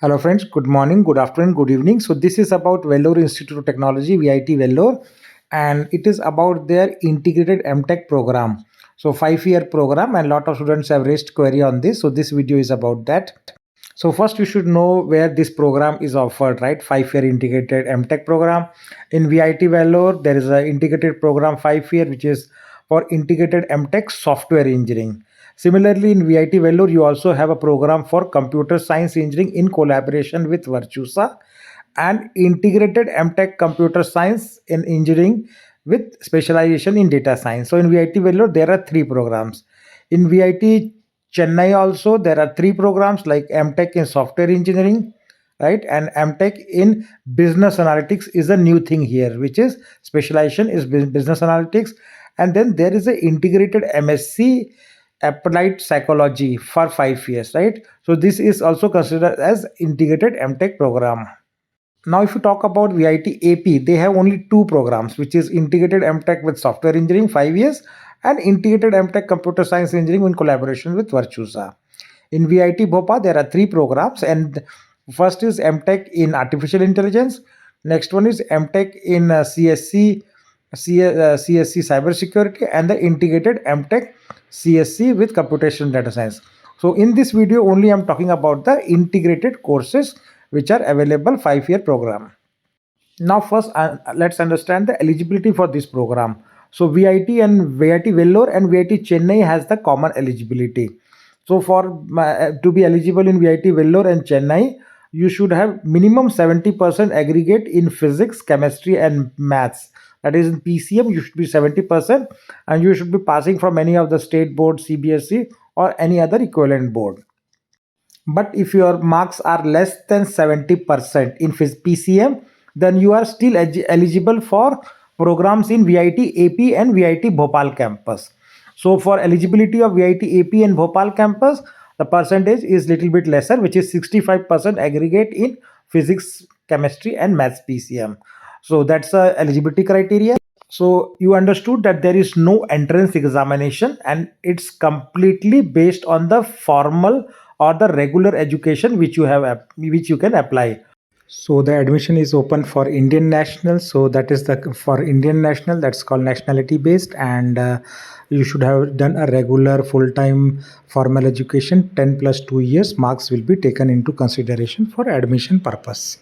Hello friends, good morning, good afternoon, good evening. So this is about Vellore Institute of Technology, VIT Vellore, and it is about their integrated M.Tech program. So 5-year program, and lot of students have raised query on this. So this video is about that. So first you should know where this program is offered, right? 5-year integrated M.Tech program. In VIT Vellore, there is an integrated program 5-year, which is for integrated M.Tech software engineering. Similarly, in VIT Vellore, you also have a program for computer science engineering in collaboration with Virtusa and integrated M.Tech computer science in engineering with specialization in data science. So in VIT Vellore, there are three programs. In VIT Chennai also, there are three programs like M.Tech in software engineering, right? And M.Tech in business analytics is a new thing here, which is specialization is business analytics. And then there is an integrated MSc applied psychology for 5 years, right? So this is also considered as integrated M.Tech program. Now, if you talk about VIT AP, they have only two programs, which is integrated M.Tech with software engineering 5 years and integrated M.Tech computer science engineering in collaboration with Virtusa. In VIT Bhopal, there are three programs, and first is M.Tech in artificial intelligence. Next one is M.Tech in CSC cybersecurity, and the integrated M.Tech CSC with computation data science. So in this video only I'm talking about the integrated courses which are available 5-year program. Now first let's understand the eligibility for this program. So VIT and VIT Vellore and VIT Chennai has the common eligibility. So for to be eligible in VIT Vellore and Chennai, you should have minimum 70% aggregate in physics, chemistry and maths. That is in PCM, you should be 70%, and you should be passing from any of the state board, CBSE or any other equivalent board. But if your marks are less than 70% in PCM, then you are still eligible for programs in VIT AP and VIT Bhopal campus. So for eligibility of VIT AP and Bhopal campus, the percentage is little bit lesser, which is 65% aggregate in physics, chemistry and maths PCM. So that's a eligibility criteria. So you understood that there is no entrance examination, and it's completely based on the formal or the regular education which you can apply. So the admission is open for Indian nationals. So that is the for Indian national, that's called nationality based, and you should have done a regular full-time formal education 10 plus 2 years. Marks will be taken into consideration for admission purpose.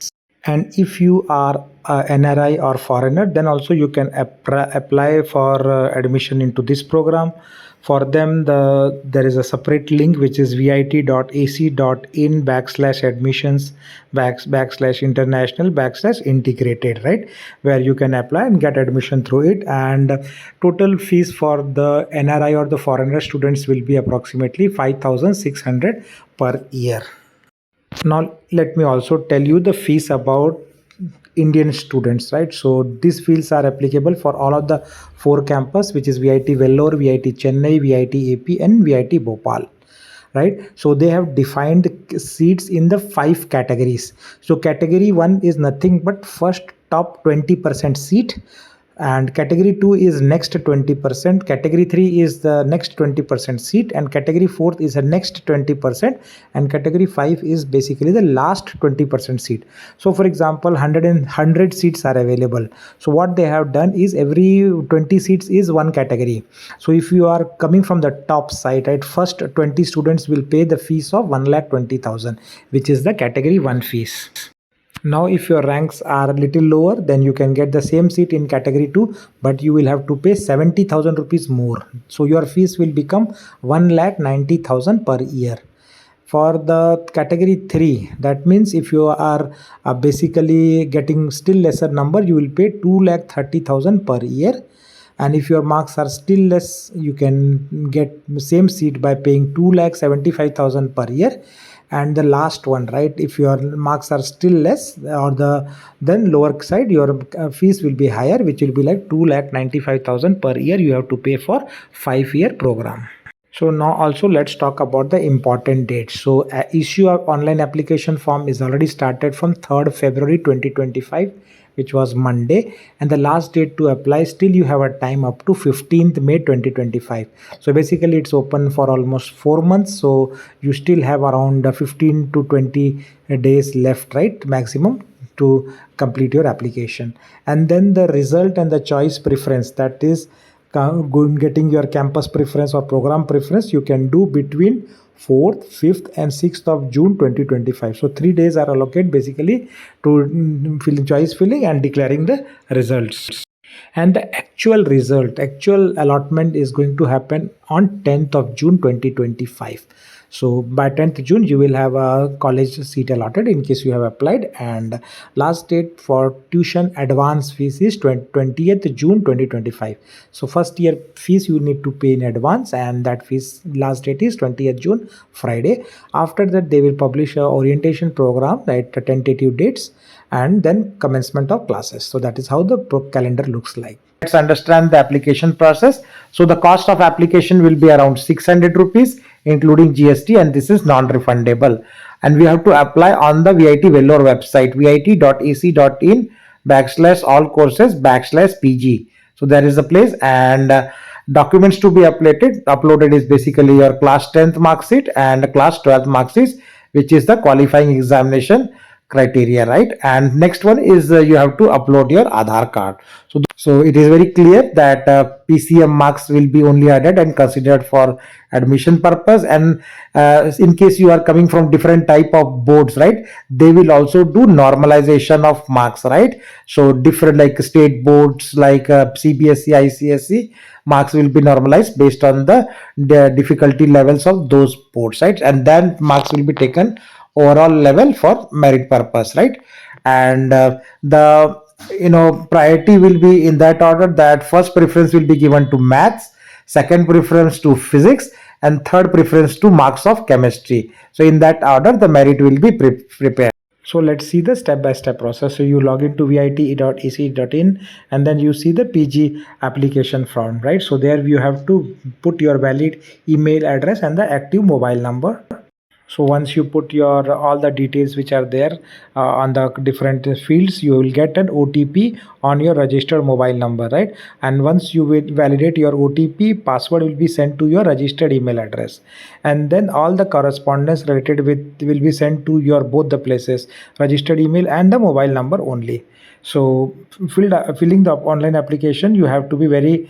And if you are a NRI or foreigner, then also you can apply for admission into this program. For them, there is a separate link which is vit.ac.in/admissions /international/integrated, right, where you can apply and get admission through it. And total fees for the NRI or the foreigner students will be approximately 5,600 per year. Now let me also tell you the fees about Indian students, right? So these fees are applicable for all of the four campus, which is VIT Vellore, VIT Chennai, VIT AP and VIT Bhopal, right? So they have defined seats in the 5 categories. So category 1 is nothing but first top 20% seat, and category 2 is next 20%, category 3 is the next 20% seat, and category 4 is the next 20%, and category 5 is basically the last 20% seat. So for example, 100 seats are available. So what they have done is every 20 seats is one category. So if you are coming from the top side, right, first 20 students will pay the fees of 1,20,000, which is the category 1 fees. Now if your ranks are a little lower, then you can get the same seat in category 2, but you will have to pay 70,000 rupees more. So your fees will become 1,90,000 per year. For the category 3, that means if you are basically getting still lesser number, you will pay 2,30,000 per year. And if your marks are still less, you can get same seat by paying 2,75,000 per year. And the last one, right, if your marks are still less or then lower side, your fees will be higher, which will be like 2,95,000 per year you have to pay for 5-year program. So now also let's talk about the important dates. So issue of online application form is already started from 3rd February 2025. which was Monday, and the last date to apply, still you have a time up to 15th May 2025. So basically it's open for almost 4 months, so you still have around 15 to 20 days left, right, maximum, to complete your application. And then the result and the choice preference, that is getting your campus preference or program preference, you can do between 4th, 5th and 6th of June 2025. So 3 days are allocated basically to filling choice filling and declaring the results. And the actual allotment is going to happen on 10th of June 2025. So by 10th June you will have a college seat allotted in case you have applied, and last date for tuition advance fees is 20th June 2025. So first year fees you need to pay in advance, and that fees last date is 20th June, Friday. After that they will publish a orientation program at tentative dates, and then commencement of classes. So that is how the calendar looks like. Let's understand the application process. So the cost of application will be around 600 rupees including GST, and this is non-refundable. And we have to apply on the VIT Vellore website, vit.ac.in /all courses /PG. So there is a place, and documents to be uploaded is basically your class 10th mark sheet and class 12th mark sheet, which is the qualifying examination criteria, right? And next one is you have to upload your Aadhaar card. So it is very clear that PCM marks will be only added and considered for admission purpose. And in case you are coming from different type of boards, right, they will also do normalization of marks, right? So different like state boards like CBSE, ICSE marks will be normalized based on the difficulty levels of those boards, right? And then marks will be taken overall level for merit purpose, right? And the priority will be in that order, that first preference will be given to maths, second preference to physics, and third preference to marks of chemistry. So in that order the merit will be prepared. So let's see the step-by-step process. So you log into vite.ac.in and then you see the PG application form, right? So there you have to put your valid email address and the active mobile number. So once you put your all the details which are there on the different fields, you will get an OTP on your registered mobile number, right? And once you will validate your OTP, password will be sent to your registered email address, and then all the correspondence related with will be sent to your both the places, registered email and the mobile number only. So filling the online application, you have to be very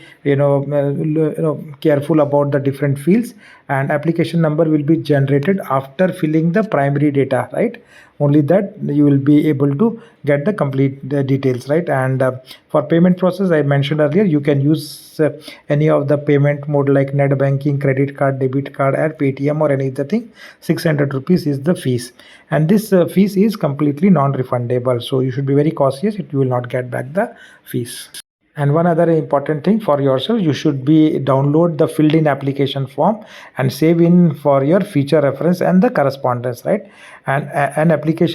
careful about the different fields, and application number will be generated after filling the primary data, right? Only that you will be able to get the complete details, right? And for payment process, I mentioned earlier, you can use any of the payment mode like net banking, credit card, debit card, or Paytm, or any other thing. 600 rupees is the fees, and this fees is completely non-refundable, so you should be very cautious. You will not get back the fees. And one other important thing for yourself, you should be download the filled in application form and save in for your future reference and the correspondence, right? And an applicant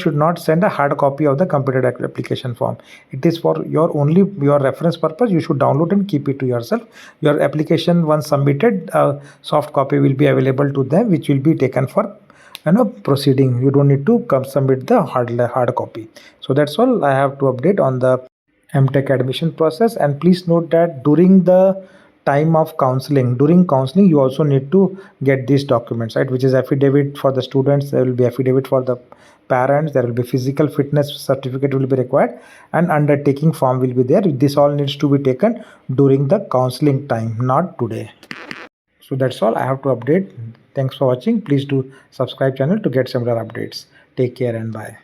should not send a hard copy of the completed application form. It is for your only your reference purpose. You should download and keep it to yourself. Your application once submitted, a soft copy will be available to them, which will be taken for proceeding. You don't need to submit the hard copy. So that's all I have to update on the M.Tech admission process. And please note that during the time of during counseling you also need to get these documents, right, which is affidavit for the students, there will be affidavit for the parents, there will be physical fitness certificate will be required, and undertaking form will be there. This all needs to be taken during the counseling time, not today. So that's all I have to update. Thanks for watching. Please do subscribe channel to get similar updates. Take care and bye.